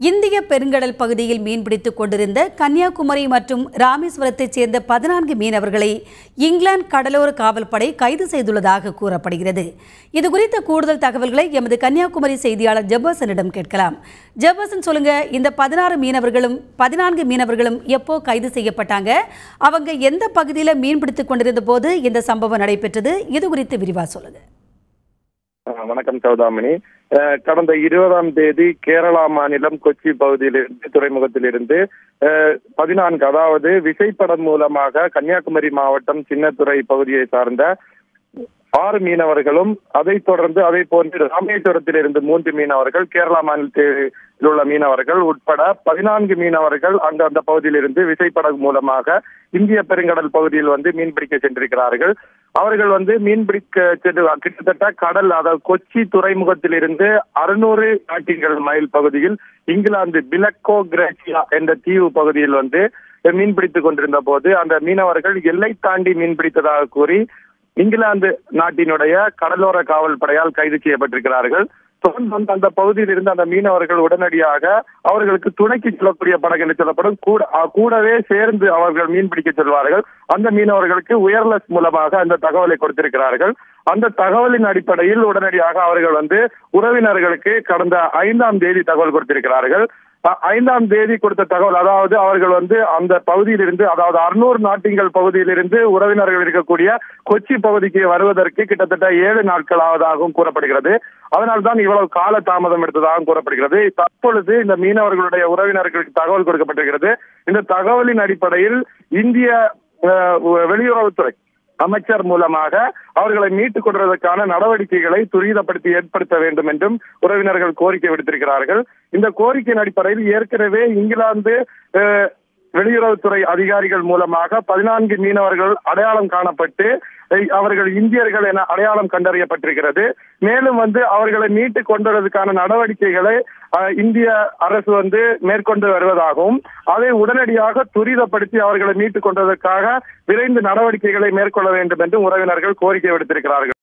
இந்திய பெருங்கடல் பகுதியில் மீன்பிடித்துக் கொண்டிருந்த கன்னியாகுமரி மற்றும் ராமேஸ்வரத்தைச் சேர்ந்த 14 மீனவர்களை இங்கிலாந்து கடலோர காவல்படை கைது செய்துள்ளதாக கூறப்படுகிறது. இதுகுறித்த கூடுதல் தகவல்களை எமது கன்னியாகுமரி செய்தியாளர் ஜெபர்சனிடம் கேட்கலாம். ஜெபர்சன், சொல்லுங்க, இந்த 14 மீனவர்களும் எப்போ கைது செய்யப்பட்டாங்க? அவங்க எந்த பகுதியில் மீன்பிடித்துக் கொண்டிருந்த போது இந்த சம்பவம் நடைபெற்றது? இது குறித்து விரிவா சொல்லுங்க. வணக்கம் சௌதாமணி. கடந்த 20ஆம் தேதி கேரளா மாநிலம் கொச்சி பகுதியிலிருந்து துறைமுகத்திலிருந்து 14, அதாவது விசைப்படம் மூலமாக கன்னியாகுமரி மாவட்டம் சின்னத்துறை பகுதியை சார்ந்த 6 மீனவர்களும், அதைத் தொடர்ந்து அதை போன்று ராமேஸ்வரத்தில் இருந்து 3 மீனவர்கள், கேரளா மாநிலத்தில் உள்ள மீனவர்கள் உட்பட 14 மீனவர்கள் அந்த பகுதியிலிருந்து விசைப்படகு மூலமாக இந்திய பெருங்கடல் பகுதியில் மீன்பிடிக்க சென்றிருக்கிறார்கள். அவர்கள் மீன்பிடிக்க கிட்டத்தட்ட கடல், அதாவது கொச்சி துறைமுகத்தில் இருந்து 600 நாட்டிக்கல் மைல் பகுதியில் இங்கிலாந்து பிலக்கோ கிரேசியா என்ற தீவு பகுதியில் மீன்பிடித்துக் கொண்டிருந்த போது அந்த மீனவர்கள் எல்லை தாண்டி மீன்பிடித்ததாக கூறி இங்கிலாந்து நாட்டினுடைய கடலோர காவல் படையால் கைது செய்யப்பட்டிருக்கிறார்கள். தொடர்ந்து அந்த பகுதியில் இருந்து அந்த மீனவர்கள் உடனடியாக அவர்களுக்கு துணைக்கு செல்லக்கூடிய படகு என்று சொல்லப்படும் கூடவே சேர்ந்து அவர்கள் மீன்பிடிக்க செல்வார்கள். அந்த மீனவர்களுக்கு உயர்லெஸ் மூலமாக அந்த தகவலை கொடுத்திருக்கிறார்கள். அந்த தகவலின் அடிப்படையில் உடனடியாக அவர்கள் உறவினர்களுக்கு கடந்த 5ஆம் தேதி தகவல் கொடுத்திருக்கிறார்கள். 5ஆம் தேதி கொடுத்த தகவல், அதாவது அவர்கள் அந்த பகுதியிலிருந்து, அதாவது 600 நாட்டிங்கள் பகுதியிலிருந்து உறவினர்கள் இருக்கக்கூடிய கொச்சி பகுதிக்கு வருவதற்கு கிட்டத்தட்ட 7 நாட்கள் ஆவதாகவும் கூறப்படுகிறது. அதனால்தான் இவ்வளவு கால தாமதம் எடுத்ததாகவும் கூறப்படுகிறது. தற்பொழுது இந்த மீனவர்களுடைய உறவினர்களுக்கு தகவல் கொடுக்கப்பட்டிருக்கிறது. இந்த தகவலின் அடிப்படையில் இந்திய வெளியுறவுத்துறை அமைச்சர் மூலமாக அவர்களை மீட்டுக் கொள்வதற்கான நடவடிக்கைகளை துரிதப்படுத்தி ஏற்படுத்த வேண்டும் என்றும் உறவினர்கள் கோரிக்கை விடுத்திருக்கிறார்கள். இந்த கோரிக்கையின் அடிப்படையில் ஏற்கனவே இங்கிலாந்து வெளியுறவுத்துறை அதிகாரிகள் மூலமாக 14 மீனவர்கள் அடையாளம் காணப்பட்டு அவர்கள் இந்தியர்கள் என அடையாளம் கண்டறியப்பட்டிருக்கிறது. மேலும் அவர்களை மீட்டுக் கொண்டுவதற்கான நடவடிக்கைகளை இந்திய அரசு மேற்கொண்டு வருவதாகவும், அதை உடனடியாக துரிதப்படுத்தி அவர்களை மீட்டுக் கொண்டதற்காக விரைந்து நடவடிக்கைகளை மேற்கொள்ள வேண்டும் என்றும் உறவினர்கள் கோரிக்கை விடுத்திருக்கிறார்கள்.